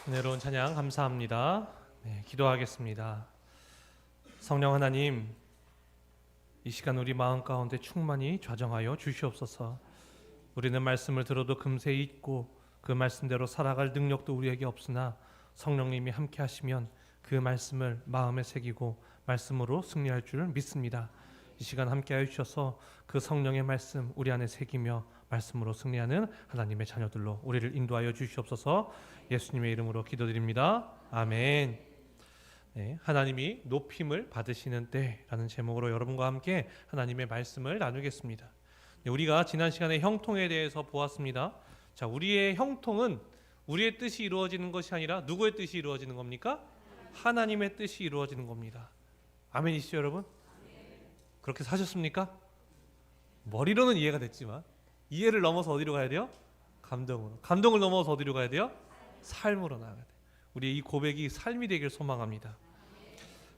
은혜로운 찬양 감사합니다. 기도하겠습니다. 성령 하나님, 이 시간 우리 마음 가운데 충만히 좌정하여 주시옵소서. 우리는 말씀을 들어도 금세 잊고 그 말씀대로 살아갈 능력도 우리에게 없으나 성령님이 함께 하시면 그 말씀을 마음에 새기고 말씀으로 승리할 줄 믿습니다. 이 시간 함께 하여 주셔서 그 성령의 말씀 우리 안에 새기며 말씀으로 승리하는 하나님의 자녀들로 우리를 인도하여 주시옵소서. 예수님의 이름으로 기도드립니다. 아멘. 하나님이 높임을 받으시는 때라는 제목으로 여러분과 함께 하나님의 말씀을 나누겠습니다. 우리가 지난 시간에 형통에 대해서 보았습니다. 자, 우리의 형통은 우리의 뜻이 이루어지는 것이 아니라 누구의 뜻이 이루어지는 겁니까? 하나님의 뜻이 이루어지는 겁니다. 아멘이시죠, 여러분? 그렇게 사셨습니까? 머리로는 이해가 됐지만 이해를 넘어서 어디로 가야 돼요? 감동으로. 감동을 넘어서 어디로 가야 돼요? 삶으로 나가야 돼요. 우리의 이 고백이 삶이 되길 소망합니다.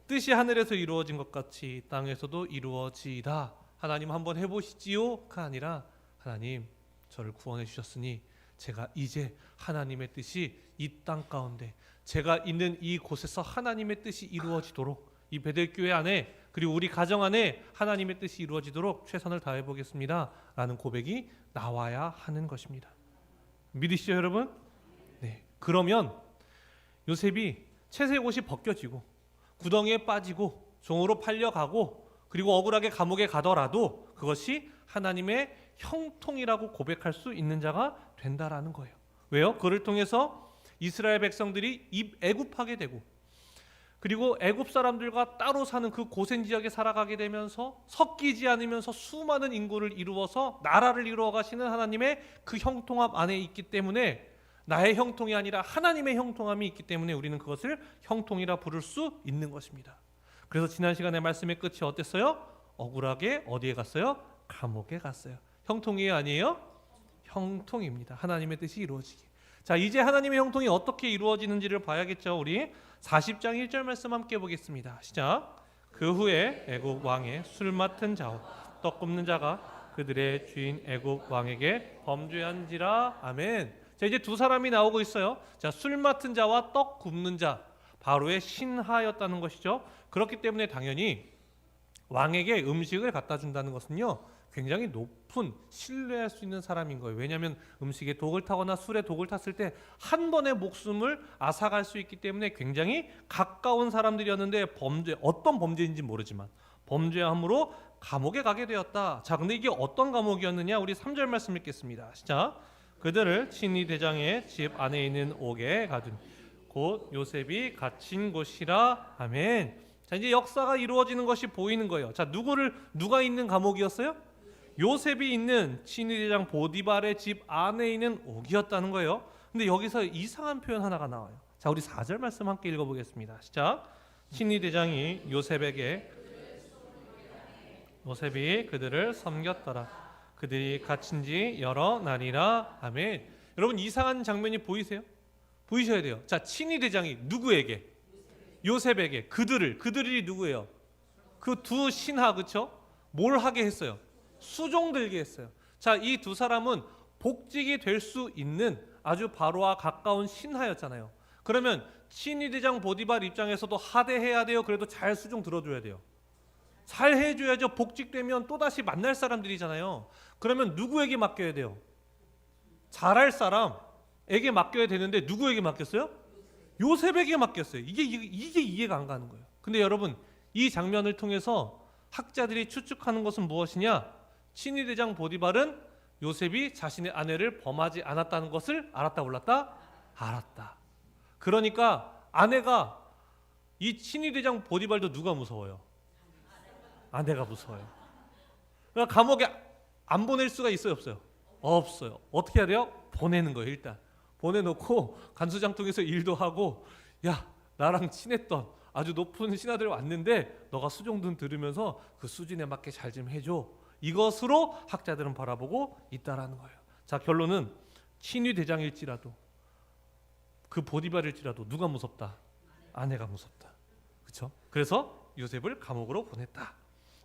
뜻이 하늘에서 이루어진 것 같이 땅에서도 이루어지다. 하나님 한번 해보시지요가 아니라 하나님 저를 구원해 주셨으니 제가 이제 하나님의 뜻이 이 땅 가운데 제가 있는 이 곳에서 하나님의 뜻이 이루어지도록 이 베델교회 안에 그리고 우리 가정 안에 하나님의 뜻이 이루어지도록 최선을 다해 보겠습니다 라는 고백이 나와야 하는 것입니다. 믿으시죠, 여러분? 네. 그러면 요셉이 채색 옷이 벗겨지고 구덩이에 빠지고 종으로 팔려가고 그리고 억울하게 감옥에 가더라도 그것이 하나님의 형통이라고 고백할 수 있는 자가 된다라는 거예요. 왜요? 그를 통해서 이스라엘 백성들이 애굽하게 되고 그리고 애굽 사람들과 따로 사는 그 고센 지역에 살아가게 되면서 섞이지 않으면서 수많은 인구를 이루어서 나라를 이루어 가시는 하나님의 그 형통함 안에 있기 때문에 나의 형통이 아니라 하나님의 형통함이 있기 때문에 우리는 그것을 형통이라 부를 수 있는 것입니다. 그래서 지난 시간에 말씀의 끝이 어땠어요? 억울하게 어디에 갔어요? 감옥에 갔어요. 형통이에요, 아니에요? 형통입니다. 하나님의 뜻이 이루어지기. 자, 이제 하나님의 형통이 어떻게 이루어지는지를 봐야겠죠. 우리 40장 1절 말씀 함께 보겠습니다. 시작. 그 후에 애굽 왕의 술 맡은 자와 떡 굽는 자가 그들의 주인 애굽 왕에게 범죄한지라. 아멘. 자, 이제 두 사람이 나오고 있어요. 자, 술 맡은 자와 떡 굽는 자, 바로의 신하였다는 것이죠. 그렇기 때문에 당연히 왕에게 음식을 갖다 준다는 것은요, 굉장히 높은 신뢰할 수 있는 사람인 거예요. 왜냐하면 음식에 독을 타거나 술에 독을 탔을 때 한 번의 목숨을 앗아갈 수 있기 때문에 굉장히 가까운 사람들이었는데 어떤 범죄인지 모르지만 범죄함으로 감옥에 가게 되었다. 자, 근데 이게 어떤 감옥이었느냐? 우리 3절 말씀 읽겠습니다. 시작. 그들을 친위 대장의 집 안에 있는 옥에 가두니 곧 요셉이 갇힌 곳이라. 아멘. 자, 이제 역사가 이루어지는 것이 보이는 거예요. 자, 누가 있는 감옥이었어요? 요셉이 있는 친위대장 보디발의 집 안에 있는 옥이었다는 거예요. 근데 여기서 이상한 표현 하나가 나와요. 자, 우리 4절 말씀 함께 읽어보겠습니다. 시작. 친위대장이 요셉이 그들을 섬겼더라. 그들이 갇힌 지 여러 날이라. 아멘. 여러분, 이상한 장면이 보이세요? 보이셔야 돼요. 자, 친위대장이 누구에게? 요셉에게. 그들이 누구예요? 그 두 신하, 그쵸? 뭘 하게 했어요? 수종 들게 했어요. 자, 이 두 사람은 복직이 될 수 있는 아주 바로와 가까운 신하였잖아요. 그러면 친위대장 보디발 입장에서도 하대해야 돼요? 그래도 잘 수종 들어줘야 돼요? 잘 해줘야죠. 복직되면 또다시 만날 사람들이잖아요. 그러면 누구에게 맡겨야 돼요? 잘할 사람에게 맡겨야 되는데 누구에게 맡겼어요? 요셉에게 맡겼어요. 이게 이해가 안 가는 거예요. 근데 여러분, 이 장면을 통해서 학자들이 추측하는 것은 무엇이냐? 친위대장 보디발은 요셉이 자신의 아내를 범하지 않았다는 것을 알았다, 몰랐다? 알았다. 그러니까 아내가, 이 친위대장 보디발도 누가 무서워요? 아내가 무서워요. 그러니까 감옥에 안 보낼 수가 있어요, 없어요? 없어요. 어떻게 해야 돼요? 보내는 거예요. 일단 보내놓고 간수장통에서 일도 하고, 야, 나랑 친했던 아주 높은 신하들 왔는데 너가 수종든 들으면서 그 수준에 맞게 잘 좀 해줘. 이것으로 학자들은 바라보고 있다라는 거예요. 자, 결론은 친위대장일지라도 그 보디발일지라도 누가 무섭다? 아내가 무섭다. 그렇죠? 그래서 요셉을 감옥으로 보냈다.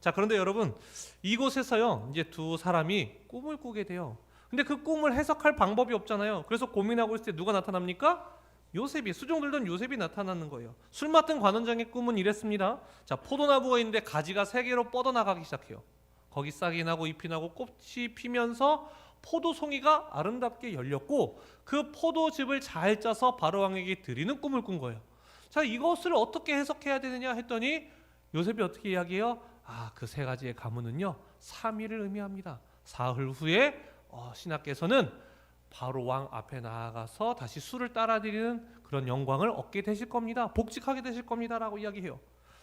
자, 그런데 여러분, 이곳에서요, 이제 두 사람이 꿈을 꾸게 돼요. 근데 그 꿈을 해석할 방법이 없잖아요. 그래서 고민하고 있을 때 누가 나타납니까? 요셉이, 수종 들던 요셉이 나타나는 거예요. 술 맡은 관원장의 꿈은 이랬습니다. 자, 포도나무가 있는데 가지가 세 개로 뻗어나가기 시작해요. 거기 싹이 나고 잎이 나고 꽃이 피면서 포도송이가 아름답게 열렸고 그 포도즙을 잘 짜서 바로왕에게 드리는 꿈을 꾼 거예요. 자, 이것을 어떻게 해석해야 되느냐 했더니 요셉이 어떻게 이야기해요? 그 세 가지의 가문은요 3일을 의미합니다. 사흘 후에 신하께서는 바로 왕 앞에 나아가서 다시 술을 따라드리는 그런 영광을 얻게 되실 겁니다. 복직하게 되실 겁니다 라고 이야기해요.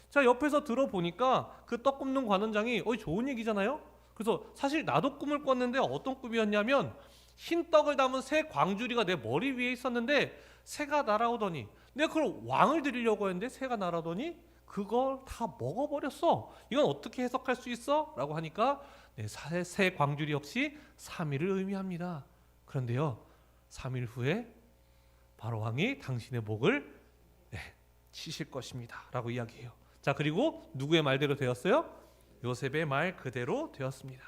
자, 옆에서 들어보니까 그 떡 굽는 관원장이 좋은 얘기잖아요. 그래서 사실 나도 꿈을 꿨는데 어떤 꿈이었냐면 흰 떡을 담은 새 광주리가 내 머리 위에 있었는데 새가 날아오더니 내가 그걸 왕을 드리려고 했는데 새가 날아오더니 그걸 다 먹어버렸어. 이건 어떻게 해석할 수 있어? 라고 하니까 새 광주리 역시 3일을 의미합니다. 그런데요 3일 후에 바로 왕이 당신의 목을 치실 것입니다 라고 이야기해요. 자, 그리고 누구의 말대로 되었어요? 요셉의 말 그대로 되었습니다.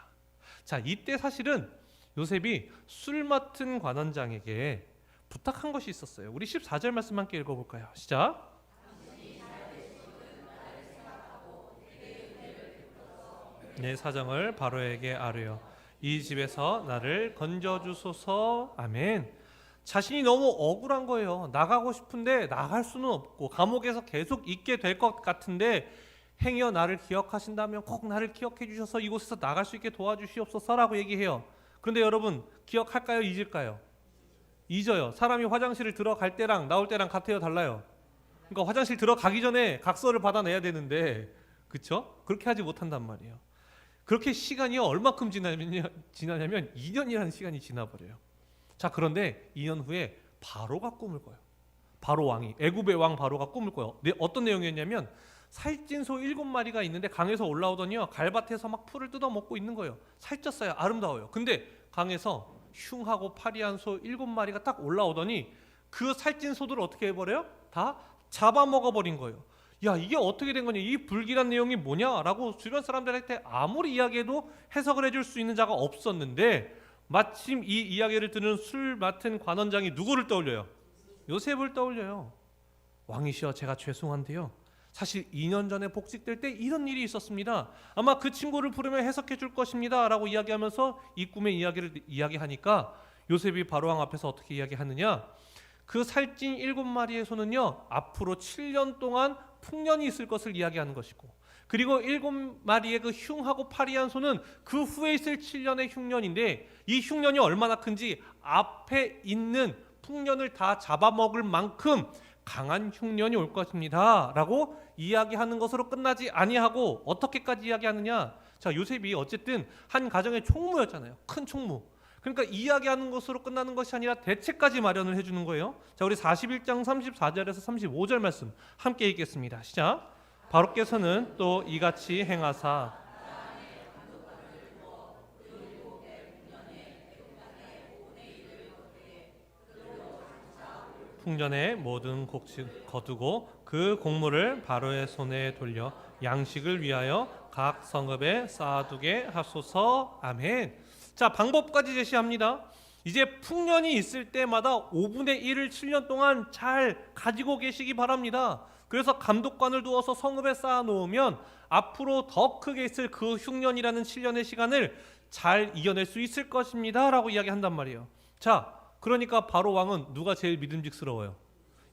자, 이때 사실은 요셉이 술 맡은 관원장에게 부탁한 것이 있었어요. 우리 14절 말씀 함께 읽어볼까요? 시작. 내 사정을 바로에게 아뢰어 이 집에서 나를 건져주소서. 아멘. 자신이 너무 억울한 거예요. 나가고 싶은데 나갈 수는 없고 감옥에서 계속 있게 될 것 같은데 행여 나를 기억하신다면 꼭 나를 기억해 주셔서 이곳에서 나갈 수 있게 도와주시옵소서라고 얘기해요. 그런데 여러분 기억할까요? 잊을까요? 잊어요. 사람이 화장실을 들어갈 때랑 나올 때랑 같아요? 달라요? 그러니까 화장실 들어가기 전에 각서를 받아내야 되는데 그렇죠? 그렇게 하지 못한단 말이에요. 그렇게 시간이 얼마큼 지나냐면 2년이라는 시간이 지나버려요. 자, 그런데 2년 후에 바로가 꿈을 꿔요. 바로 왕이, 애굽의 왕 바로가 꿈을 꿔요. 어떤 내용이었냐면 살찐 소 7마리가 있는데 강에서 올라오더니요 갈밭에서 막 풀을 뜯어먹고 있는 거예요. 살쪘어요. 아름다워요. 근데 강에서 흉하고 파리한 소 7마리가 딱 올라오더니 그 살찐 소들을 어떻게 해버려요? 다 잡아먹어버린 거예요. 야, 이게 어떻게 된 거냐, 이 불길한 내용이 뭐냐라고 주변 사람들한테 아무리 이야기해도 해석을 해줄 수 있는 자가 없었는데 마침 이 이야기를 듣는 술 맡은 관원장이 누구를 떠올려요? 요셉을 떠올려요. 왕이시여, 제가 죄송한데요 사실 2년 전에 복직될 때 이런 일이 있었습니다. 아마 그 친구를 부르면 해석해 줄 것입니다 라고 이야기하면서 이 꿈의 이야기를 이야기하니까 요셉이 바로왕 앞에서 어떻게 이야기하느냐, 그 살찐 7마리의 소는요 앞으로 7년 동안 풍년이 있을 것을 이야기하는 것이고, 그리고 7마리의 그 흉하고 파리한 소는 그 후에 있을 7년의 흉년인데 이 흉년이 얼마나 큰지 앞에 있는 풍년을 다 잡아먹을 만큼 강한 흉년이 올 것입니다 라고 이야기하는 것으로 끝나지 아니하고 어떻게까지 이야기하느냐, 자, 요셉이 어쨌든 한 가정의 총무였잖아요. 큰 총무. 그러니까 이야기하는 것으로 끝나는 것이 아니라 대책까지 마련을 해주는 거예요. 자, 우리 41장 34절에서 35절 말씀 함께 읽겠습니다. 시작. 바로께서는 또 이같이 행하사 풍년의 모든 곡식 거두고 그 곡물을 바로의 손에 돌려 양식을 위하여 각 성읍에 쌓아두게 하소서. 아멘. 자, 방법까지 제시합니다. 이제 풍년이 있을 때마다 5분의 1을 7년 동안 잘 가지고 계시기 바랍니다. 그래서 감독관을 두어서 성읍에 쌓아 놓으면 앞으로 더 크게 있을 그 흉년이라는 7년의 시간을 잘 이겨낼 수 있을 것입니다 라고 이야기한단 말이에요. 자, 그러니까 바로 왕은 누가 제일 믿음직스러워요?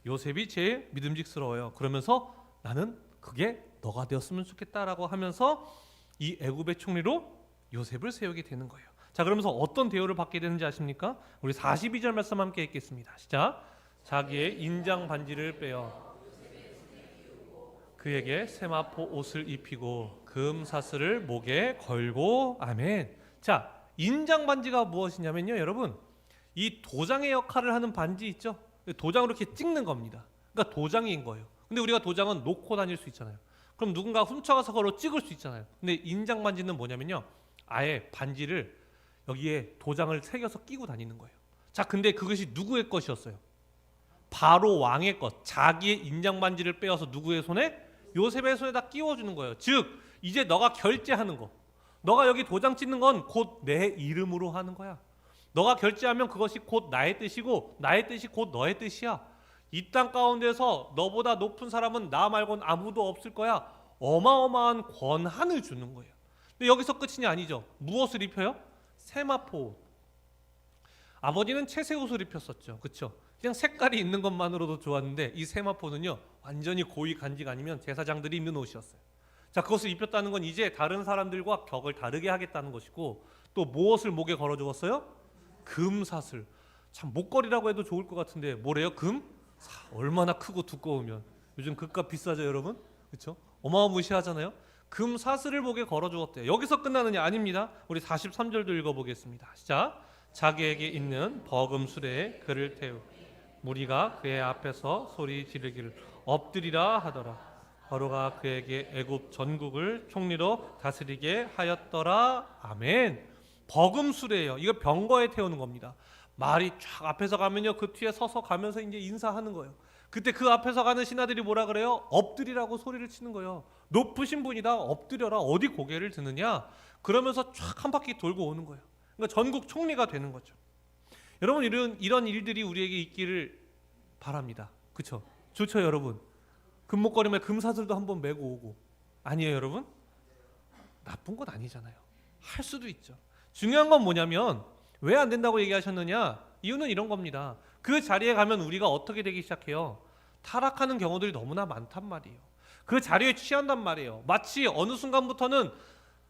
요셉이 제일 믿음직스러워요. 그러면서 나는 그게 너가 되었으면 좋겠다라고 하면서 이 애굽의 총리로 요셉을 세우게 되는 거예요. 자, 그러면서 어떤 대우를 받게 되는지 아십니까? 우리 42절 말씀 함께 읽겠습니다. 시작. 자기의 인장 반지를 빼어 그에게 세마포 옷을 입히고 금 사슬을 목에 걸고. 아멘. 자, 인장 반지가 무엇이냐면요 여러분, 이 도장의 역할을 하는 반지 있죠. 도장으로 이렇게 찍는 겁니다. 그러니까 도장인 거예요. 근데 우리가 도장은 놓고 다닐 수 있잖아요. 그럼 누군가 훔쳐가서 그걸로 찍을 수 있잖아요. 근데 인장 반지는 뭐냐면요, 아예 반지를 여기에 도장을 새겨서 끼고 다니는 거예요. 자, 근데 그것이 누구의 것이었어요? 바로 왕의 것. 자기의 인장 반지를 빼어서 누구의 손에? 요셉의 손에다 끼워주는 거예요. 즉 이제 너가 결제하는 거, 너가 여기 도장 찍는 건 곧 내 이름으로 하는 거야. 너가 결제하면 그것이 곧 나의 뜻이고 나의 뜻이 곧 너의 뜻이야. 이 땅 가운데서 너보다 높은 사람은 나 말고는 아무도 없을 거야. 어마어마한 권한을 주는 거예요. 근데 여기서 끝이 아니죠. 무엇을 입혀요? 세마포 옷. 아버지는 채색 옷을 입혔었죠. 그렇죠? 그냥 색깔이 있는 것만으로도 좋았는데 이 세마포는요, 완전히 고위 간직 아니면 제사장들이 입는 옷이었어요. 자, 그것을 입혔다는 건 이제 다른 사람들과 격을 다르게 하겠다는 것이고, 또 무엇을 목에 걸어 주었어요? 금사슬. 참 목걸이라고 해도 좋을 것 같은데 뭐래요? 얼마나 크고 두꺼우면. 요즘 금값 비싸죠, 여러분? 그렇죠? 어마어마시하잖아요. 금사슬을 목에 걸어 주었대요. 여기서 끝나느냐? 아닙니다. 우리 43절도 읽어보겠습니다. 시작. 자기에게 있는 버금술에 그를 태우 무리가 그의 앞에서 소리 지르기를 엎드리라 하더라. 바로가 그에게 애굽 전국을 총리로 다스리게 하였더라. 아멘. 버금술이에요. 이거 병거에 태우는 겁니다. 말이 쫙 앞에서 가면요, 그 뒤에 서서 가면서 이제 인사하는 거예요. 그때 그 앞에서 가는 신하들이 뭐라 그래요? 엎드리라고 소리를 치는 거예요. 높으신 분이다, 엎드려라. 어디 고개를 드느냐? 그러면서 쫙 한 바퀴 돌고 오는 거예요. 그러니까 전국 총리가 되는 거죠. 여러분, 이런 일들이 우리에게 있기를 바랍니다. 그렇죠? 좋죠, 여러분. 금목걸이에 금사슬도 한번 메고 오고. 아니에요, 여러분? 나쁜 건 아니잖아요. 할 수도 있죠. 중요한 건 뭐냐면 왜 안 된다고 얘기하셨느냐? 이유는 이런 겁니다. 그 자리에 가면 우리가 어떻게 되기 시작해요? 타락하는 경우들이 너무나 많단 말이에요. 그 자리에 취한단 말이에요. 마치 어느 순간부터는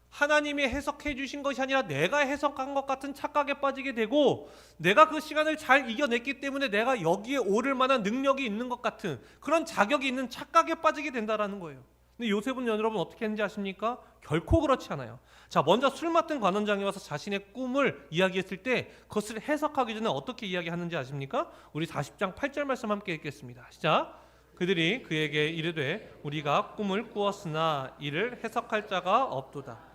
하나님이 해석해 주신 것이 아니라 내가 해석한 것 같은 착각에 빠지게 되고, 내가 그 시간을 잘 이겨냈기 때문에 내가 여기에 오를 만한 능력이 있는 것 같은 그런 자격이 있는 착각에 빠지게 된다라는 거예요. 근데 요셉은 여러분 어떻게 했는지 아십니까? 결코 그렇지 않아요. 자, 먼저 술 맡은 관원장이 와서 자신의 꿈을 이야기했을 때 그것을 해석하기 전에 어떻게 이야기하는지 아십니까? 우리 40장 8절 말씀 함께 읽겠습니다. 시작. 그들이 그에게 이르되 우리가 꿈을 꾸었으나 이를 해석할 자가 없도다.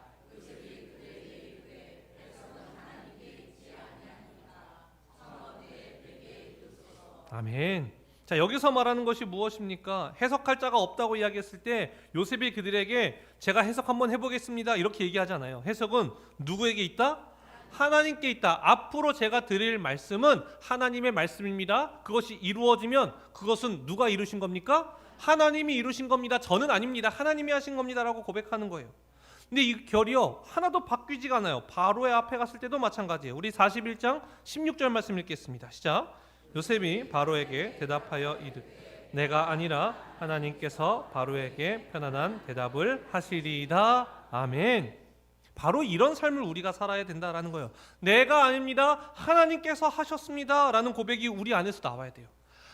아멘. 자, 여기서 말하는 것이 무엇입니까? 해석할 자가 없다고 이야기했을 때 요셉이 그들에게 제가 해석 한번 해보겠습니다 이렇게 얘기하잖아요. 해석은 누구에게 있다? 하나님께 있다. 앞으로 제가 드릴 말씀은 하나님의 말씀입니다. 그것이 이루어지면 그것은 누가 이루신 겁니까? 하나님이 이루신 겁니다. 저는 아닙니다. 하나님이 하신 겁니다 라고 고백하는 거예요. 근데 이 결이요 하나도 바뀌지가 않아요. 바로의 앞에 갔을 때도 마찬가지예요. 우리 41장 16절 말씀 읽겠습니다. 시작. 요셉이 바로에게 대답하여 이르되 내가 아니라 하나님께서 바로에게 편안한 대답을 하시리이다. 아멘. 바로 이런 삶을 우리가 살아야 된다라는 거예요. 내가 아닙니다, 하나님께서 하셨습니다 라는 고백이 우리 안에서 나와야 돼요.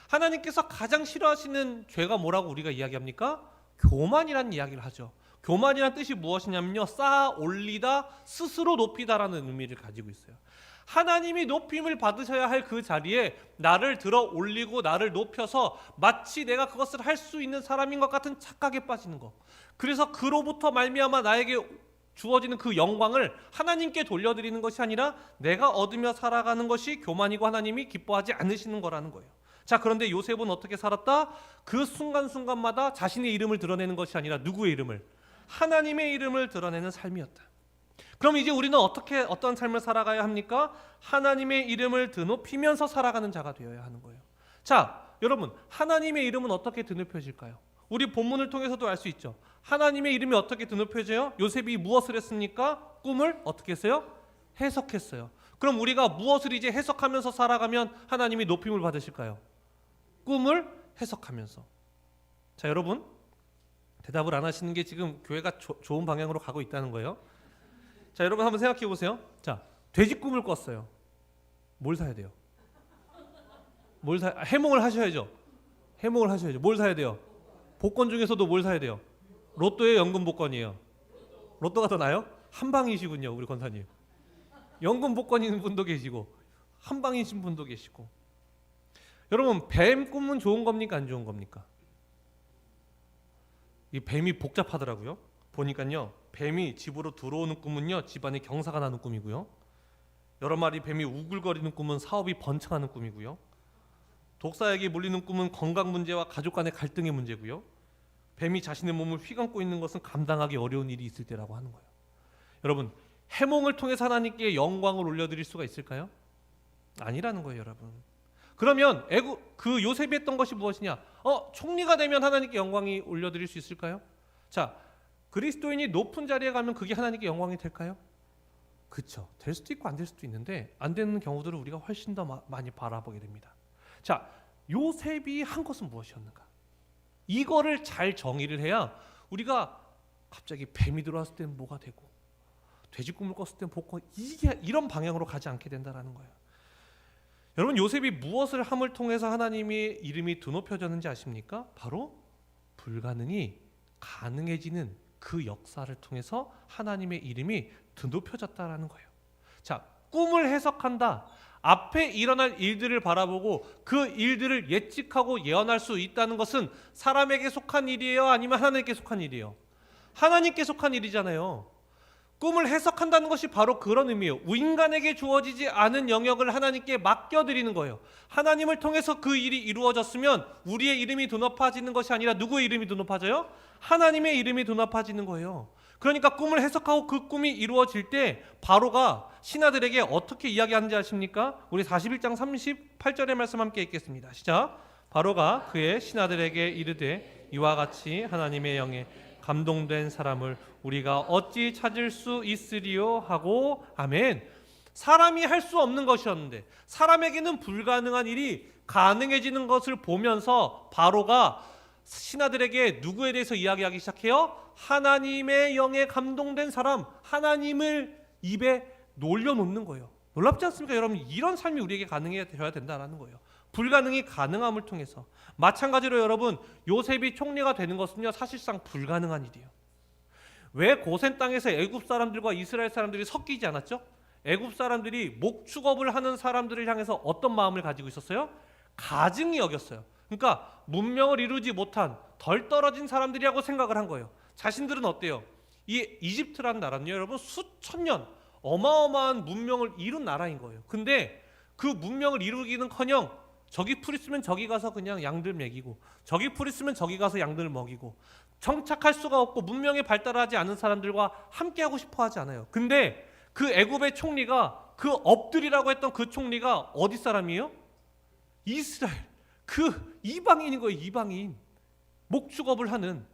하나님께서 가장 싫어하시는 죄가 뭐라고 우리가 이야기합니까? 교만이라는 이야기를 하죠. 교만이라는 뜻이 무엇이냐면요, 쌓아 올리다, 스스로 높이다라는 의미를 가지고 있어요. 하나님이 높임을 받으셔야 할 그 자리에 나를 들어 올리고 나를 높여서 마치 내가 그것을 할 수 있는 사람인 것 같은 착각에 빠지는 것. 그래서 그로부터 말미암아 나에게 주어지는 그 영광을 하나님께 돌려드리는 것이 아니라 내가 얻으며 살아가는 것이 교만이고 하나님이 기뻐하지 않으시는 거라는 거예요. 자, 그런데 요셉은 어떻게 살았다? 그 순간순간마다 자신의 이름을 드러내는 것이 아니라 누구의 이름을? 하나님의 이름을 드러내는 삶이었다. 그럼 이제 우리는 어떤 삶을 살아가야 합니까? 하나님의 이름을 드높이면서 살아가는 자가 되어야 하는 거예요. 자, 여러분, 하나님의 이름은 어떻게 드높여질까요? 우리 본문을 통해서도 알 수 있죠. 하나님의 이름이 어떻게 드높여져요? 요셉이 무엇을 했습니까? 꿈을 어떻게 했어요? 해석했어요. 그럼 우리가 무엇을 이제 해석하면서 살아가면 하나님이 높임을 받으실까요? 꿈을 해석하면서. 자, 여러분, 대답을 안 하시는 게 지금 교회가 좋은 방향으로 가고 있다는 거예요. 자, 여러분 한번 생각해 보세요. 자, 돼지 꿈을 꿨어요. 뭘 사야 돼요? 해몽을 하셔야죠. 해몽을 하셔야죠. 뭘 사야 돼요? 복권 중에서도 뭘 사야 돼요? 로또의 연금 복권이에요. 로또가 더 나요? 한방이시군요, 우리 권사님. 연금 복권인 분도 계시고 한방이신 분도 계시고. 여러분, 뱀 꿈은 좋은 겁니까, 안 좋은 겁니까? 이 뱀이 복잡하더라고요. 보니까요, 뱀이 집으로 들어오는 꿈은요, 집안에 경사가 나는 꿈이고요. 여러 마리 뱀이 우글거리는 꿈은 사업이 번창하는 꿈이고요. 독사에게 물리는 꿈은 건강 문제와 가족 간의 갈등의 문제고요. 뱀이 자신의 몸을 휘감고 있는 것은 감당하기 어려운 일이 있을 때라고 하는 거예요. 여러분, 해몽을 통해서 하나님께 영광을 올려드릴 수가 있을까요? 아니라는 거예요, 여러분. 그러면 그 요셉이 했던 것이 무엇이냐? 총리가 되면 하나님께 영광이 올려드릴 수 있을까요? 자, 그리스도인이 높은 자리에 가면 그게 하나님께 영광이 될까요? 그렇죠. 될 수도 있고 안 될 수도 있는데 안 되는 경우들을 우리가 훨씬 더 많이 바라보게 됩니다. 자, 요셉이 한 것은 무엇이었는가? 이거를 잘 정의를 해야 우리가 갑자기 뱀이 들어왔을 때는 뭐가 되고 돼지 꿈을 꿨을 때는 복권, 이게 이런 방향으로 가지 않게 된다는 거예요. 여러분, 요셉이 무엇을 함을 통해서 하나님의 이름이 드높여졌는지 아십니까? 바로 불가능이 가능해지는 그 역사를 통해서 하나님의 이름이 드높여졌다라는 거예요. 자, 꿈을 해석한다. 앞에 일어날 일들을 바라보고 그 일들을 예측하고 예언할 수 있다는 것은 사람에게 속한 일이에요? 아니면 하나님께 속한 일이에요? 하나님께 속한 일이잖아요. 꿈을 해석한다는 것이 바로 그런 의미예요. 인간에게 주어지지 않은 영역을 하나님께 맡겨드리는 거예요. 하나님을 통해서 그 일이 이루어졌으면 우리의 이름이 드높아지는 것이 아니라 누구의 이름이 드높아져요? 하나님의 이름이 드높아지는 거예요. 그러니까 꿈을 해석하고 그 꿈이 이루어질 때 바로가 신하들에게 어떻게 이야기하는지 아십니까? 우리 41장 38절의 말씀 함께 읽겠습니다. 시작. 바로가 그의 신하들에게 이르되 이와 같이 하나님의 영에 감동된 사람을 우리가 어찌 찾을 수 있으리요 하고 아멘. 사람이 할 수 없는 것이었는데 사람에게는 불가능한 일이 가능해지는 것을 보면서 바로가 신하들에게 누구에 대해서 이야기하기 시작해요? 하나님의 영에 감동된 사람, 하나님을 입에 놀려놓는 거예요. 놀랍지 않습니까? 여러분, 이런 삶이 우리에게 가능해야 된다는 거예요. 불가능이 가능함을 통해서. 마찬가지로 여러분, 요셉이 총리가 되는 것은요, 사실상 불가능한 일이에요. 왜 고센 땅에서 애굽 사람들과 이스라엘 사람들이 섞이지 않았죠? 애굽 사람들이 목축업을 하는 사람들을 향해서 어떤 마음을 가지고 있었어요? 가증히 여겼어요. 그러니까 문명을 이루지 못한 덜 떨어진 사람들이라고 생각을 한 거예요. 자신들은 어때요? 이 이집트라는 나라는요, 여러분, 수천 년 어마어마한 문명을 이룬 나라인 거예요. 근데 그 문명을 이루기는커녕 저기 풀 있으면 저기 가서 그냥 양들 먹이고, 저기 풀 있으면 저기 가서 양들 먹이고, 정착할 수가 없고 문명에 발달하지 않은 사람들과 함께하고 싶어 하지 않아요. 근데 그 애굽의 총리가, 그 엎드리라고 했던 그 총리가 어디 사람이에요? 이스라엘, 그 이방인인 거예요. 이방인, 목축업을 하는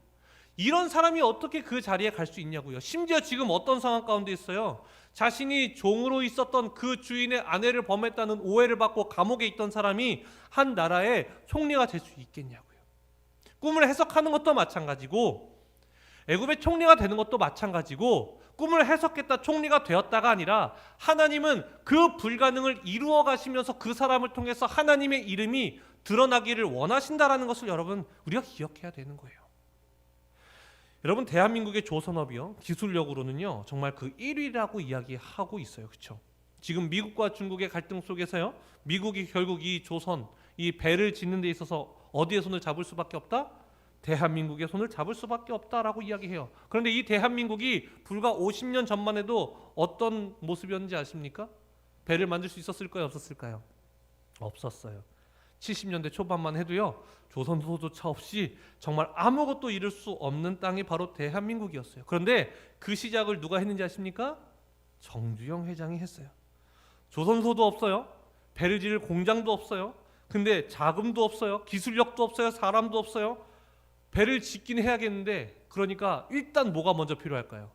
이런 사람이 어떻게 그 자리에 갈 수 있냐고요. 심지어 지금 어떤 상황 가운데 있어요? 자신이 종으로 있었던 그 주인의 아내를 범했다는 오해를 받고 감옥에 있던 사람이 한 나라의 총리가 될 수 있겠냐고요. 꿈을 해석하는 것도 마찬가지고, 애굽의 총리가 되는 것도 마찬가지고, 꿈을 해석했다 총리가 되었다가 아니라 하나님은 그 불가능을 이루어 가시면서 그 사람을 통해서 하나님의 이름이 드러나기를 원하신다라는 것을 여러분, 우리가 기억해야 되는 거예요. 여러분, 대한민국의 조선업이요, 기술력으로는요 정말 그 1위라고 이야기하고 있어요. 그렇죠? 지금 미국과 중국의 갈등 속에서요, 미국이 결국 이 조선, 이 배를 짓는 데 있어서 어디에 손을 잡을 수밖에 없다? 대한민국의 손을 잡을 수밖에 없다라고 이야기해요. 그런데 이 대한민국이 불과 50년 전만 해도 어떤 모습이었는지 아십니까? 배를 만들 수 있었을까요? 없었을까요? 없었어요. 70년대 초반만 해도요, 조선소조차 없이 정말 아무것도 이룰 수 없는 땅이 바로 대한민국이었어요. 그런데 그 시작을 누가 했는지 아십니까? 정주영 회장이 했어요. 조선소도 없어요. 배를 지을 공장도 없어요. 근데 자금도 없어요. 기술력도 없어요. 사람도 없어요. 배를 짓긴 해야겠는데, 그러니까 일단 뭐가 먼저 필요할까요?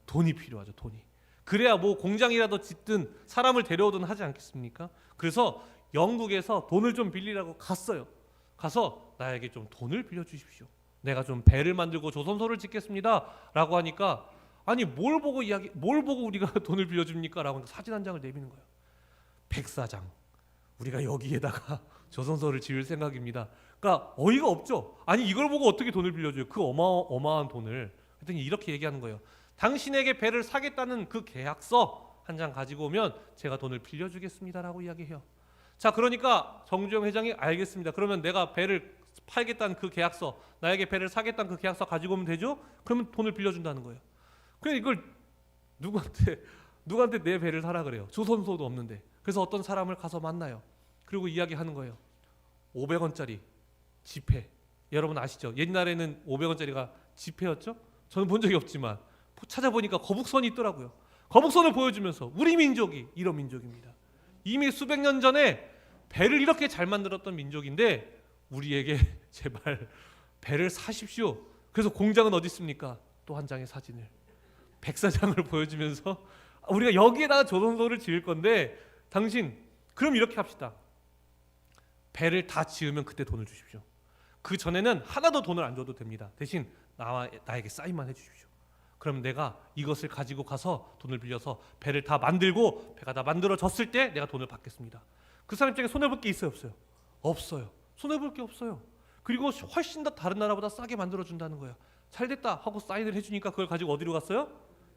돈이 필요하죠. 돈이. 그래야 뭐 공장이라도 짓든 사람을 데려오든 하지 않겠습니까? 그래서 영국에서 돈을 좀 빌리라고 갔어요. 가서 나에게 좀 돈을 빌려주십시오. 내가 좀 배를 만들고 조선소를 짓겠습니다 라고 하니까, 아니 뭘 보고 우리가 돈을 빌려줍니까? 라고 하니까 사진 한 장을 내미는 거예요. 백사장, 우리가 여기에다가 조선소를 지을 생각입니다. 그러니까 어이가 없죠. 아니 이걸 보고 어떻게 돈을 빌려줘요? 그 어마어마한 돈을. 그랬더니 이렇게 얘기하는 거예요. 당신에게 배를 사겠다는 그 계약서 한 장 가지고 오면 제가 돈을 빌려주겠습니다라고 이야기해요. 자, 그러니까 정주영 회장이 알겠습니다. 그러면 내가 배를 팔겠다는 그 계약서, 나에게 배를 사겠다는 그 계약서 가지고 오면 되죠? 그러면 돈을 빌려준다는 거예요. 그냥 이걸 누구한테 내 배를 사라 그래요? 조선소도 없는데. 그래서 어떤 사람을 가서 만나요. 그리고 이야기하는 거예요. 500원짜리 지폐. 여러분 아시죠? 옛날에는 500원짜리가 지폐였죠? 저는 본 적이 없지만 찾아보니까 거북선이 있더라고요. 거북선을 보여주면서 우리 민족이 이런 민족입니다. 이미 수백 년 전에 배를 이렇게 잘 만들었던 민족인데 우리에게 제발 배를 사십시오. 그래서 공장은 어디 있습니까? 또 한 장의 사진을, 백사장을 보여주면서 우리가 여기에다가 조선소를 지을 건데 당신 그럼 이렇게 합시다. 배를 다 지으면 그때 돈을 주십시오. 그 전에는 하나도 돈을 안 줘도 됩니다. 대신 나에게 사인만 해주십시오. 그럼 내가 이것을 가지고 가서 돈을 빌려서 배를 다 만들고 배가 다 만들어졌을 때 내가 돈을 받겠습니다. 그 사람 입장에 손해볼 게 있어요, 없어요? 없어요. 손해볼 게 없어요. 그리고 훨씬 더 다른 나라보다 싸게 만들어준다는 거예요. 잘됐다 하고 사인을 해주니까 그걸 가지고 어디로 갔어요?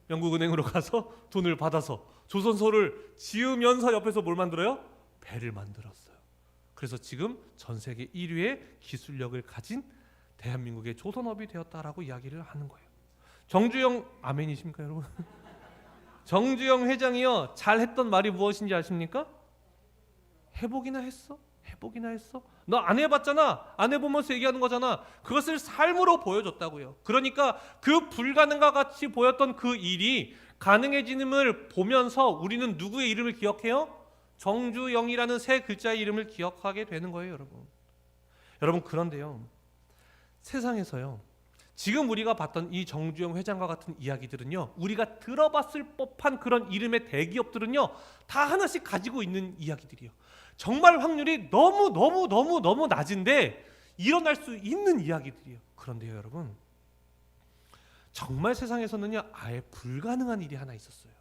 영국은행으로 가서 돈을 받아서 조선소를 지으면서 옆에서 뭘 만들어요? 배를 만들었어요. 그래서 지금 전 세계 1위의 기술력을 가진 대한민국의 조선업이 되었다라고 이야기를 하는 거예요. 정주영 아멘이십니까 여러분? 정주영 회장이요 잘했던 말이 무엇인지 아십니까? 해보기나 했어? 해보기나 했어? 너 안 해봤잖아. 안 해보면서 얘기하는 거잖아. 그것을 삶으로 보여줬다고요. 그러니까 그 불가능과 같이 보였던 그 일이 가능해지는을 보면서 우리는 누구의 이름을 기억해요? 정주영이라는 세 글자의 이름을 기억하게 되는 거예요, 여러분. 여러분 그런데요, 세상에서요 지금 우리가 봤던 이 정주영 회장과 같은 이야기들은요, 우리가 들어봤을 법한 그런 이름의 대기업들은요 다 하나씩 가지고 있는 이야기들이요. 정말 확률이 너무 낮은데 일어날 수 있는 이야기들이에요. 그런데요 여러분, 정말 세상에서는요 아예 불가능한 일이 하나 있었어요.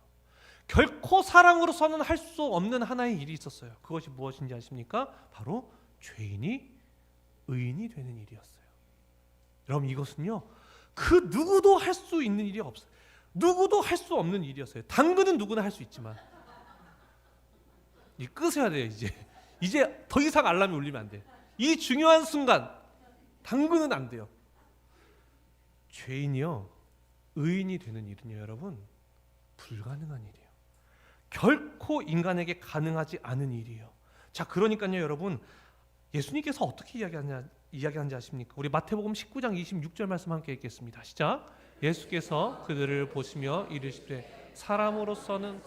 결코 사람으로서는 할 수 없는 하나의 일이 있었어요. 그것이 무엇인지 아십니까? 바로 죄인이 의인이 되는 일이었어요. 여러분 이것은요 그 누구도 할 수 있는 일이 없어요. 누구도 할 수 없는 일이었어요. 당근은 누구나 할 수 있지만 이 끄셔야 돼요. 이제 더 이상 알람이 울리면 안 돼. 이 중요한 순간 당근은 안 돼요. 죄인이요 의인이 되는 일은요 여러분 불가능한 일이에요. 결코 인간에게 가능하지 않은 일이에요. 자 그러니까요 여러분, 예수님께서 어떻게 이야기하는지 아십니까? 우리 마태복음 19장 26절 말씀 함께 읽겠습니다. 시작. 예수께서 그들을 보시며 이르시되 사람으로서는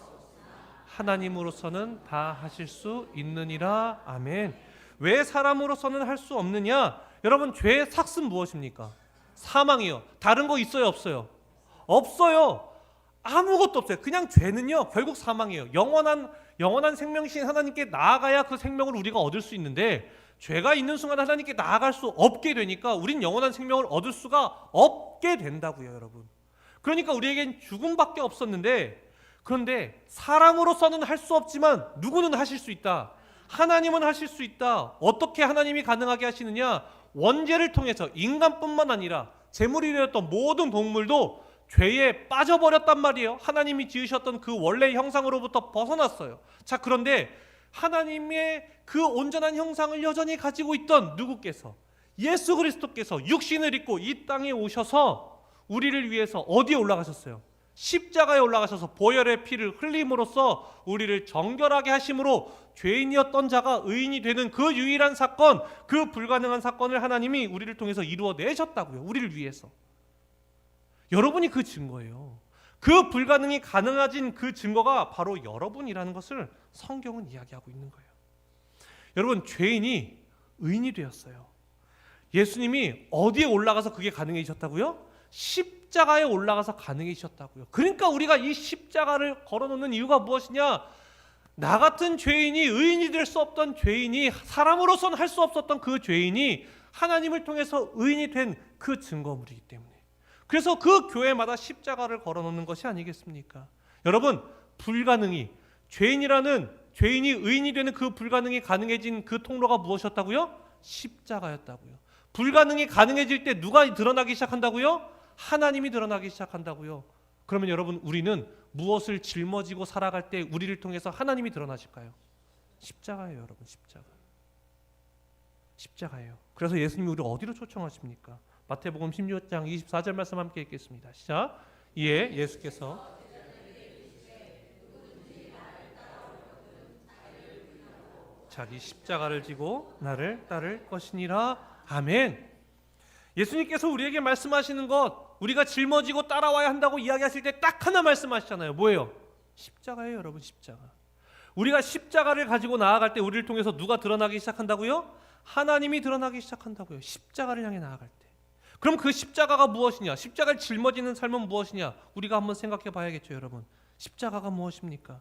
하나님으로서는 다 하실 수 있느니라. 아멘. 왜 사람으로서는 할 수 없느냐? 여러분 죄의 삭은 무엇입니까? 사망이요. 다른 거 있어요 없어요? 없어요. 아무것도 없어요. 그냥 죄는요 결국 사망이에요. 영원한 생명신 하나님께 나아가야 그 생명을 우리가 얻을 수 있는데, 죄가 있는 순간 하나님께 나아갈 수 없게 되니까 우린 영원한 생명을 얻을 수가 없게 된다고요 여러분. 그러니까 우리에겐 죽음밖에 없었는데, 그런데 사람으로서는 할 수 없지만 누구는 하실 수 있다. 하나님은 하실 수 있다. 어떻게 하나님이 가능하게 하시느냐? 원죄를 통해서 인간뿐만 아니라 재물이 되었던 모든 동물도 죄에 빠져버렸단 말이에요. 하나님이 지으셨던 그 원래 형상으로부터 벗어났어요. 자 그런데 하나님의 그 온전한 형상을 여전히 가지고 있던 누구께서, 예수 그리스도께서 육신을 입고 이 땅에 오셔서 우리를 위해서 어디에 올라가셨어요? 십자가에 올라가셔서 보혈의 피를 흘림으로써 우리를 정결하게 하심으로 죄인이었던 자가 의인이 되는 그 유일한 사건, 그 불가능한 사건을 하나님이 우리를 통해서 이루어내셨다고요. 우리를 위해서. 여러분이 그 증거예요. 그 불가능이 가능해진 그 증거가 바로 여러분이라는 것을 성경은 이야기하고 있는 거예요. 여러분 죄인이 의인이 되었어요. 예수님이 어디에 올라가서 그게 가능해지셨다고요? 십자가에 올라가서 가능해지셨다고요. 그러니까 우리가 이 십자가를 걸어놓는 이유가 무엇이냐? 나 같은 죄인이, 의인이 될 수 없던 죄인이, 사람으로서는 할 수 없었던 그 죄인이 하나님을 통해서 의인이 된 그 증거물이기 때문에, 그래서 그 교회마다 십자가를 걸어놓는 것이 아니겠습니까? 여러분 불가능이, 죄인이 의인이 되는 그 불가능이 가능해진 그 통로가 무엇이었다고요? 십자가였다고요. 불가능이 가능해질 때 누가 드러나기 시작한다고요? 하나님이 드러나기 시작한다고요. 그러면 여러분 우리는 무엇을 짊어지고 살아갈 때 우리를 통해서 하나님이 드러나실까요? 십자가예요 여러분. 십자가예요. 그래서 예수님이 우리를 어디로 초청하십니까? 마태복음 16장 24절 말씀 함께 읽겠습니다. 시작. 이에 예수께서 자기 십자가를 지고 나를 따를 것이니라. 아멘. 예수님께서 우리에게 말씀하시는 것, 우리가 짊어지고 따라와야 한다고 이야기하실 때 딱 하나 말씀하시잖아요. 뭐예요? 십자가예요 여러분. 십자가. 우리가 십자가를 가지고 나아갈 때 우리를 통해서 누가 드러나기 시작한다고요? 하나님이 드러나기 시작한다고요. 십자가를 향해 나아갈 때. 그럼 그 십자가가 무엇이냐? 십자가를 짊어지는 삶은 무엇이냐? 우리가 한번 생각해 봐야겠죠, 여러분. 십자가가 무엇입니까?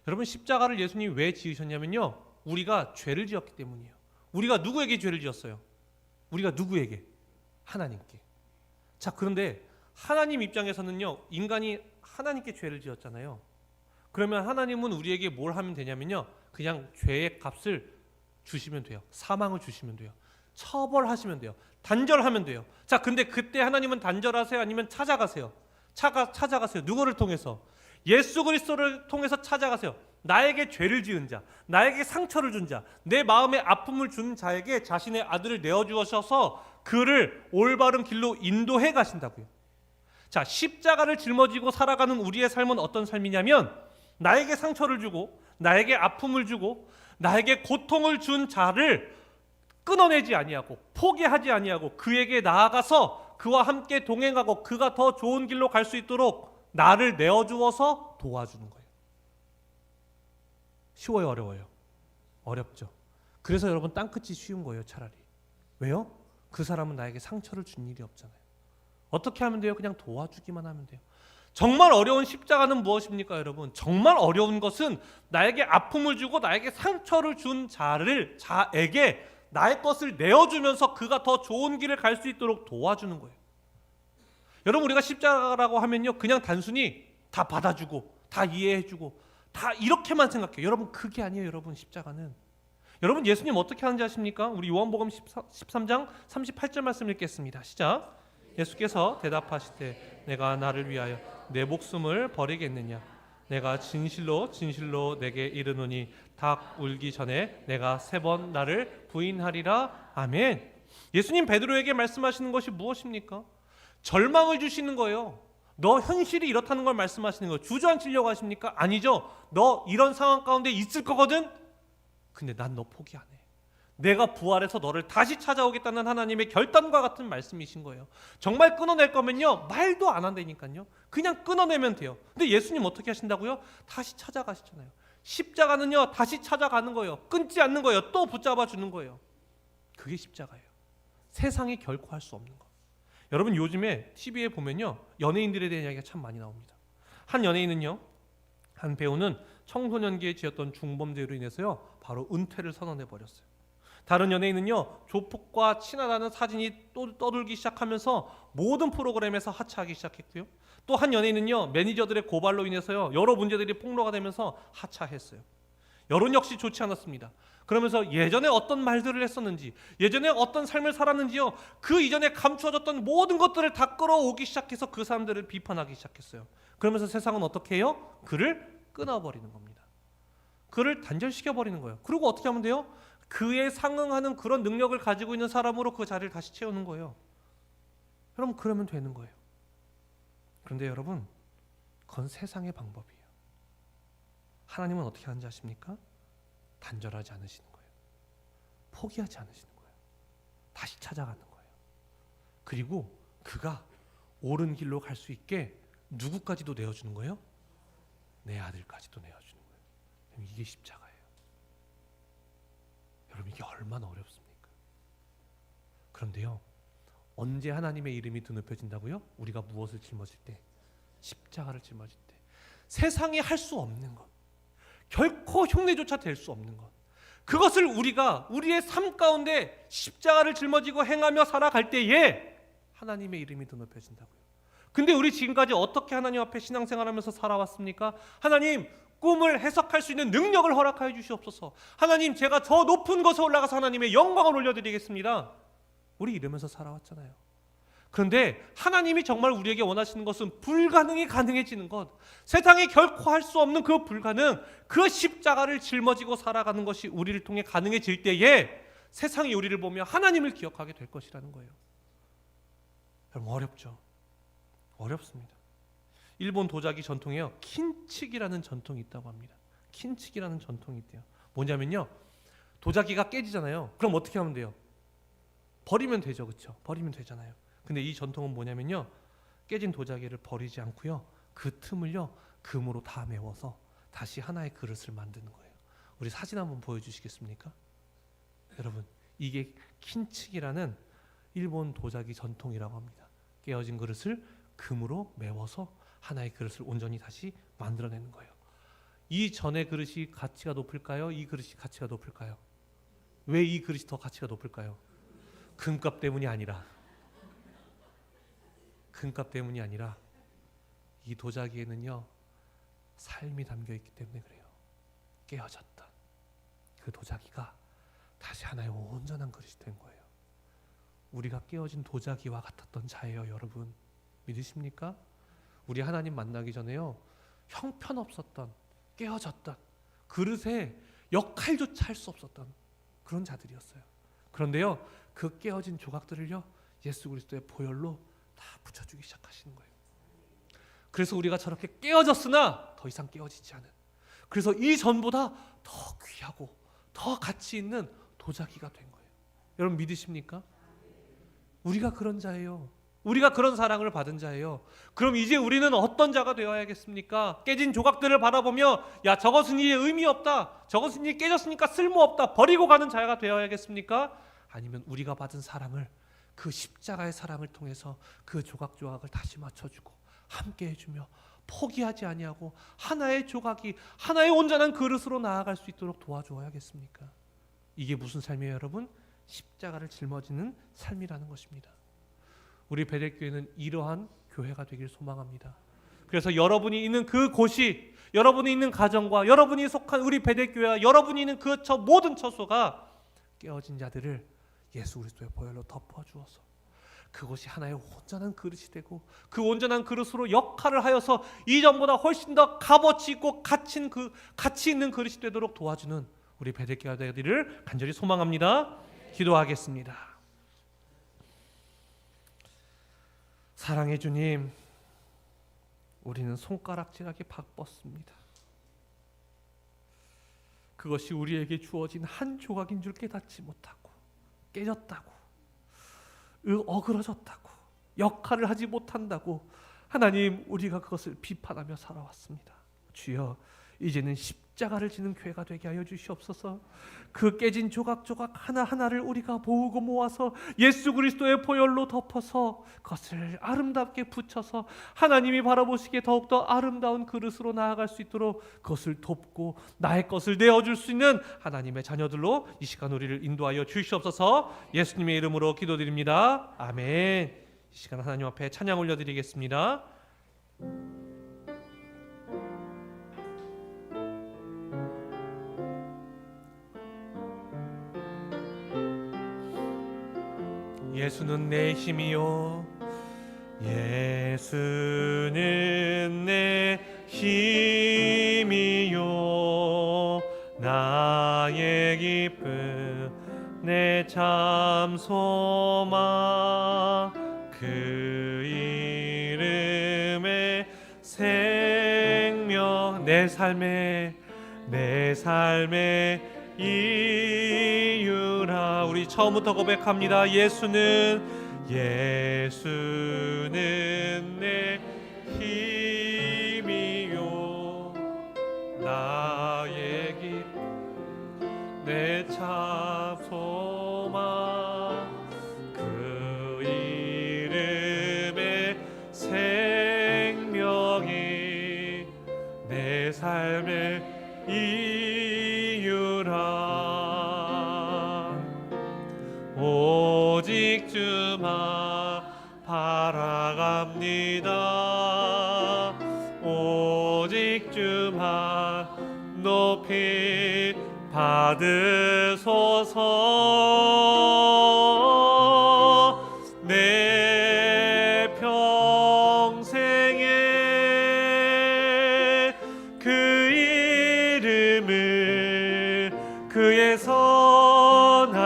여러분, 십자가를 예수님이 왜 지으셨냐면요, 우리가 죄를 지었기 때문이에요. 우리가 누구에게 죄를 지었어요? 우리가 누구에게? 하나님께. 자, 그런데 하나님 입장에서는요, 인간이 하나님께 죄를 지었잖아요. 그러면 하나님은 우리에게 뭘 하면 되냐면요, 그냥 죄의 값을 주시면 돼요. 사망을 주시면 돼요. 처벌하시면 돼요. 단절하면 돼요. 자, 근데 그때 하나님은 단절하세요? 아니면 찾아가세요? 찾아가세요. 누구를 통해서? 예수 그리스도를 통해서 찾아가세요. 나에게 죄를 지은 자, 나에게 상처를 준 자, 내 마음에 아픔을 준 자에게 자신의 아들을 내어주셔서 그를 올바른 길로 인도해 가신다고요. 자, 십자가를 짊어지고 살아가는 우리의 삶은 어떤 삶이냐면, 나에게 상처를 주고 나에게 아픔을 주고 나에게 고통을 준 자를 끊어내지 아니하고 포기하지 아니하고 그에게 나아가서 그와 함께 동행하고 그가 더 좋은 길로 갈 수 있도록 나를 내어주어서 도와주는 거예요. 쉬워요, 어려워요? 어렵죠. 그래서 여러분, 땅끝이 쉬운 거예요, 차라리. 왜요? 그 사람은 나에게 상처를 준 일이 없잖아요. 어떻게 하면 돼요? 그냥 도와주기만 하면 돼요. 정말 어려운 십자가는 무엇입니까, 여러분? 정말 어려운 것은 나에게 아픔을 주고 나에게 상처를 준 자에게 나의 것을 내어주면서 그가 더 좋은 길을 갈 수 있도록 도와주는 거예요. 여러분, 우리가 십자가라고 하면요, 그냥 단순히 다 받아주고 다 이해해주고 다 이렇게만 생각해요. 여러분, 그게 아니에요. 여러분, 십자가는. 여러분, 예수님 어떻게 하는지 아십니까? 우리 요한복음 13장 38절 말씀 읽겠습니다. 시작. 예수께서 대답하시되 내가 나를 위하여 내 목숨을 버리겠느냐? 내가 진실로 진실로 내게 이르노니 닭 울기 전에 내가 3번 나를 부인하리라. 아멘. 예수님 베드로에게 말씀하시는 것이 무엇입니까? 절망을 주시는 거예요. 너 현실이 이렇다는 걸 말씀하시는 거예요. 주저앉히려고 하십니까? 아니죠. 너 이런 상황 가운데 있을 거거든. 근데 난 너 포기 안 해. 내가 부활해서 너를 다시 찾아오겠다는 하나님의 결단과 같은 말씀이신 거예요. 정말 끊어낼 거면요, 말도 안 한다니까요. 그냥 끊어내면 돼요. 근데 예수님 어떻게 하신다고요? 다시 찾아가시잖아요. 십자가는요, 다시 찾아가는 거예요. 끊지 않는 거예요. 또 붙잡아 주는 거예요. 그게 십자가예요. 세상이 결코 할 수 없는 거. 여러분, 요즘에 TV에 보면요, 연예인들에 대한 이야기가 참 많이 나옵니다. 한 연예인은요, 한 배우는 청소년기에 지었던 중범죄로 인해서요, 바로 은퇴를 선언해 버렸어요. 다른 연예인은요, 조폭과 친하다는 사진이 또 떠돌기 시작하면서 모든 프로그램에서 하차하기 시작했고요. 또 한 연예인은요, 매니저들의 고발로 인해서요, 여러 문제들이 폭로가 되면서 하차했어요. 여론 역시 좋지 않았습니다. 그러면서 예전에 어떤 말들을 했었는지, 예전에 어떤 삶을 살았는지요, 그 이전에 감추어졌던 모든 것들을 다 끌어오기 시작해서 그 사람들을 비판하기 시작했어요. 그러면서 세상은 어떻게 해요? 그를 끊어버리는 겁니다. 그를 단절시켜버리는 거예요. 그리고 어떻게 하면 돼요? 그에 상응하는 그런 능력을 가지고 있는 사람으로 그 자리를 다시 채우는 거예요. 여러분, 그러면 되는 거예요. 그런데 여러분, 그건 세상의 방법이에요. 하나님은 어떻게 하는지 아십니까? 단절하지 않으시는 거예요. 포기하지 않으시는 거예요. 다시 찾아가는 거예요. 그리고 그가 옳은 길로 갈 수 있게 누구까지도 내어주는 거예요? 내 아들까지도 내어주는 거예요. 이게 십자가예요. 여러분, 이게 얼마나 어렵습니까? 그런데요, 언제 하나님의 이름이 드높여진다고요? 우리가 무엇을 짊어질 때? 십자가를 짊어질 때. 세상이 할 수 없는 것, 결코 흉내조차 될 수 없는 것, 그것을 우리가 우리의 삶 가운데 십자가를 짊어지고 행하며 살아갈 때에 하나님의 이름이 드높여진다고요. 근데 우리 지금까지 어떻게 하나님 앞에 신앙생활하면서 살아왔습니까? 하나님, 꿈을 해석할 수 있는 능력을 허락하여 주시옵소서. 하나님, 제가 저 높은 곳에 올라가서 하나님의 영광을 올려드리겠습니다. 우리 이러면서 살아왔잖아요. 그런데 하나님이 정말 우리에게 원하시는 것은 불가능이 가능해지는 것, 세상이 결코 할 수 없는 그 불가능, 그 십자가를 짊어지고 살아가는 것이 우리를 통해 가능해질 때에 세상이 우리를 보며 하나님을 기억하게 될 것이라는 거예요. 여러분, 어렵죠? 어렵습니다. 일본 도자기 전통에요, 킨치기라는 전통이 있다고 합니다. 킨치기라는 전통이 있대요. 뭐냐면요, 도자기가 깨지잖아요. 그럼 어떻게 하면 돼요? 버리면 되죠, 그렇죠? 버리면 되잖아요. 근데 이 전통은 뭐냐면요, 깨진 도자기를 버리지 않고요, 그 틈을요, 금으로 다 메워서 다시 하나의 그릇을 만드는 거예요. 우리 사진 한번 보여주시겠습니까? 여러분, 이게 킨치기라는 일본 도자기 전통이라고 합니다. 깨어진 그릇을 금으로 메워서 하나의 그릇을 온전히 다시 만들어내는 거예요. 이 전의 그릇이 가치가 높을까요? 이 그릇이 가치가 높을까요? 왜 이 그릇이 더 가치가 높을까요? 금값 때문이 아니라 이 도자기에는요 삶이 담겨 있기 때문에 그래요. 깨어졌던 그 도자기가 다시 하나의 온전한 그릇이 된 거예요. 우리가 깨어진 도자기와 같았던 자예요. 여러분 믿으십니까? 우리 하나님 만나기 전에요 형편없었던, 깨어졌던, 그릇에 역할조차 할 수 없었던 그런 자들이었어요. 그런데요 그 깨어진 조각들을요 예수 그리스도의 보혈로 다 붙여주기 시작하시는 거예요. 그래서 우리가 저렇게 깨어졌으나 더 이상 깨어지지 않은, 그래서 이전보다 더 귀하고 더 가치 있는 도자기가 된 거예요. 여러분 믿으십니까? 우리가 그런 자예요. 우리가 그런 사랑을 받은 자예요. 그럼 이제 우리는 어떤 자가 되어야겠습니까? 깨진 조각들을 바라보며 야 저것은 이제 의미 없다, 저것은 이제 깨졌으니까 쓸모없다, 버리고 가는 자가 되어야겠습니까? 아니면 우리가 받은 사랑을, 그 십자가의 사랑을 통해서 그 조각조각을 다시 맞춰주고 함께 해주며 포기하지 아니하고 하나의 조각이 하나의 온전한 그릇으로 나아갈 수 있도록 도와주어야겠습니까? 이게 무슨 삶이에요 여러분? 십자가를 짊어지는 삶이라는 것입니다. 우리 베델교회는 이러한 교회가 되길 소망합니다. 그래서 여러분이 있는 그 곳이, 여러분이 있는 가정과 여러분이 속한 우리 베델교회와 여러분이 있는 그 모든 처소가 깨어진 자들을 예수 그리스도의 보혈로 덮어주어서 그것이 하나의 온전한 그릇이 되고 그 온전한 그릇으로 역할을 하여서 이전보다 훨씬 더 값어치 있고 가치 있는 그릇이 되도록 도와주는 우리 베델교회가 되기를 간절히 소망합니다. 기도하겠습니다. 사랑의 주님, 우리는 손가락질하게 바빴습니다. 그것이 우리에게 주어진 한 조각인 줄 깨닫지 못하고 깨졌다고, 어그러졌다고, 역할을 하지 못한다고 하나님 우리가 그것을 비판하며 살아왔습니다. 주여, 이제는 십자가를 지는 교회가 되게 하여 주시옵소서. 그 깨진 조각조각 하나하나를 우리가 모으고 모아서 예수 그리스도의 보혈로 덮어서 그것을 아름답게 붙여서 하나님이 바라보시기에 더욱더 아름다운 그릇으로 나아갈 수 있도록 그것을 돕고 나의 것을 내어줄 수 있는 하나님의 자녀들로 이 시간 우리를 인도하여 주시옵소서. 예수님의 이름으로 기도드립니다. 아멘. 이 시간 하나님 앞에 찬양 올려드리겠습니다. 예수는 내 힘이요, 예수는 내 힘이요, 나의 기쁨 내 참 소망, 그 이름의 생명, 내 삶의 이유라. 우리 처음부터 고백합니다. 예수는 내 힘이요, 나의 기쁨 내 참 소망, 그 이름의 생명이 내 삶의 이유라. 오직 주만 바라갑니다. 오직 주만 높이 받으소서. 내 평생에 그 이름을, 그의 선하심을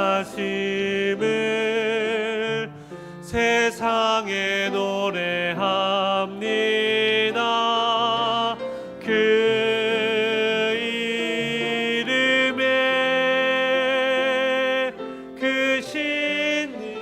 세상에 노래합니다. 그 이름에 그 신이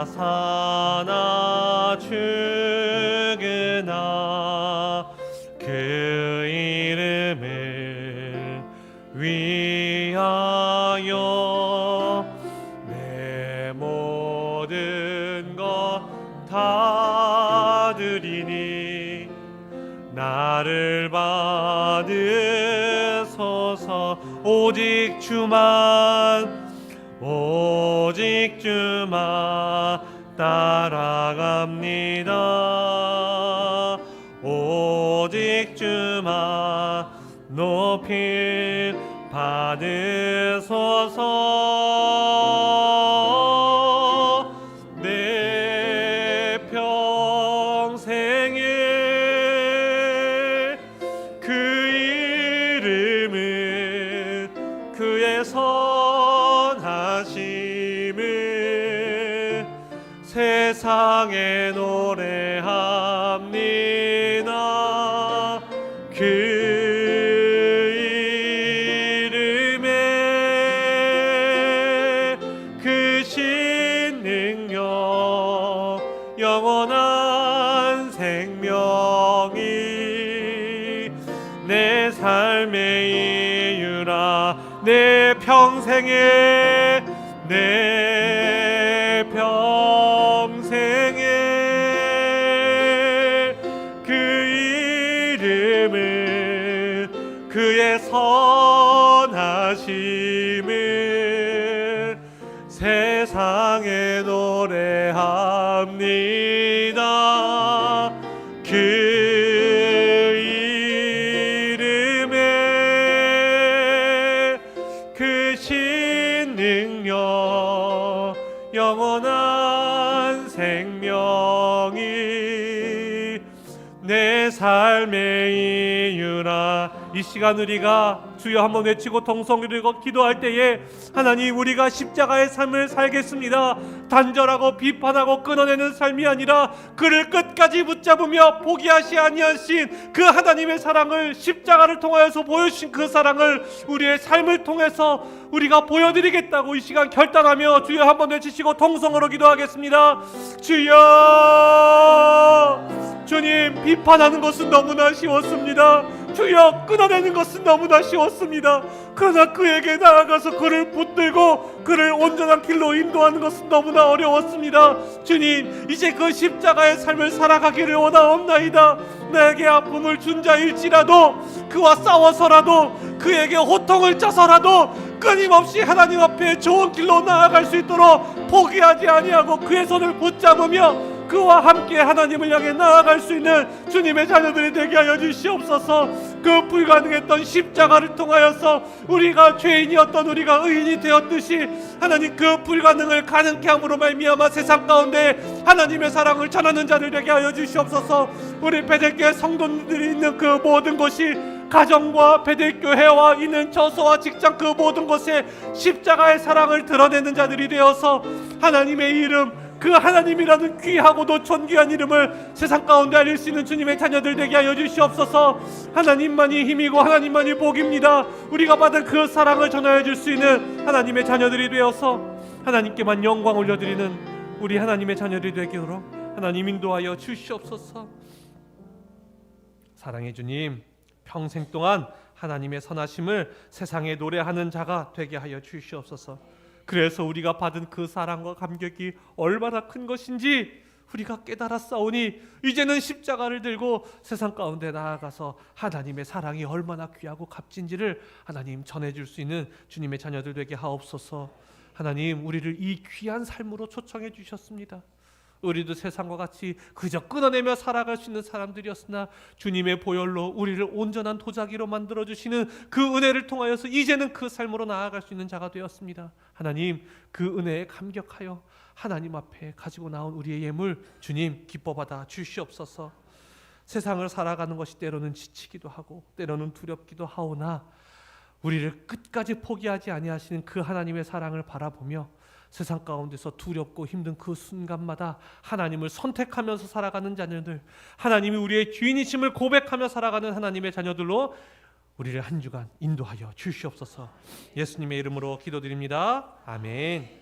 사나 죽으나 그 이름을 위하여 내 모든 것 다 드리니 나를 받으소서. 오직 주만 따라갑니다. 오직 주만 높임 받으소서. 내 평생에 그 이름은 그의 선하심을 세상에 노래합니다. 그 이름에 그 신능력 영원한 생명이 내 삶의 이유라. 내 평생에 그 이름은 그의 선하심을 세상에 노래합니다. 그 이름에 그 신능력 영원한 생명이 내 삶의 이유라. 이 시간 우리가 주여 한번 외치고 통성으로 기도할 때에 하나님, 우리가 십자가의 삶을 살겠습니다. 단절하고 비판하고 끊어내는 삶이 아니라 그를 끝까지 붙잡으며 포기하시 아니하신 그 하나님의 사랑을, 십자가를 통하여서 보여주신 그 사랑을 우리의 삶을 통해서 우리가 보여드리겠다고 이 시간 결단하며 주여 한번 외치시고 통성으로 기도하겠습니다. 주여, 주님, 비판하는 것은 너무나 쉬웠습니다. 주여, 끊어내는 것은 너무나 쉬웠습니다. 그러나 그에게 나아가서 그를 붙들고 그를 온전한 길로 인도하는 것은 너무나 어려웠습니다. 주님, 이제 그 십자가의 삶을 살아가기를 원하옵나이다. 내게 아픔을 준 자일지라도, 그와 싸워서라도, 그에게 호통을 쳐서라도 끊임없이 하나님 앞에 좋은 길로 나아갈 수 있도록 포기하지 아니하고 그의 손을 붙잡으며 그와 함께 하나님을 향해 나아갈 수 있는 주님의 자녀들이 되게 하여 주시옵소서. 그 불가능했던 십자가를 통하여서 우리가 죄인이었던 우리가 의인이 되었듯이 하나님, 그 불가능을 가능케 함으로 말미암아 세상 가운데 하나님의 사랑을 전하는 자들 되게 하여 주시옵소서. 우리 베델교회 성도들이 있는 그 모든 곳이 가정과 베델교회와 있는 저소와 직장 그 모든 곳에 십자가의 사랑을 드러내는 자들이 되어서 하나님의 이름, 그 하나님이라는 귀하고도 존귀한 이름을 세상 가운데 알릴 수 있는 주님의 자녀들 되게 하여 주시옵소서. 하나님만이 힘이고 하나님만이 복입니다. 우리가 받은 그 사랑을 전하여 줄 수 있는 하나님의 자녀들이 되어서 하나님께만 영광 올려드리는 우리 하나님의 자녀들이 되도록 하나님 인도하여 주시옵소서. 사랑의 주님, 평생 동안 하나님의 선하심을 세상에 노래하는 자가 되게 하여 주시옵소서. 그래서 우리가 받은 그 사랑과 감격이 얼마나 큰 것인지 우리가 깨달았사오니 이제는 십자가를 들고 세상 가운데 나아가서 하나님의 사랑이 얼마나 귀하고 값진지를 하나님 전해줄 수 있는 주님의 자녀들 되게 하옵소서. 하나님, 우리를 이 귀한 삶으로 초청해 주셨습니다. 우리도 세상과 같이 그저 끊어내며 살아갈 수 있는 사람들이었으나 주님의 보혈로 우리를 온전한 도자기로 만들어주시는 그 은혜를 통하여서 이제는 그 삶으로 나아갈 수 있는 자가 되었습니다. 하나님, 그 은혜에 감격하여 하나님 앞에 가지고 나온 우리의 예물 주님 기뻐받아 주시옵소서. 세상을 살아가는 것이 때로는 지치기도 하고 때로는 두렵기도 하오나 우리를 끝까지 포기하지 아니하시는 그 하나님의 사랑을 바라보며 세상 가운데서 두렵고 힘든 그 순간마다 하나님을 선택하면서 살아가는 자녀들, 하나님이 우리의 주인이심을 고백하며 살아가는 하나님의 자녀들로 우리를 한 주간 인도하여 주시옵소서. 예수님의 이름으로 기도드립니다. 아멘.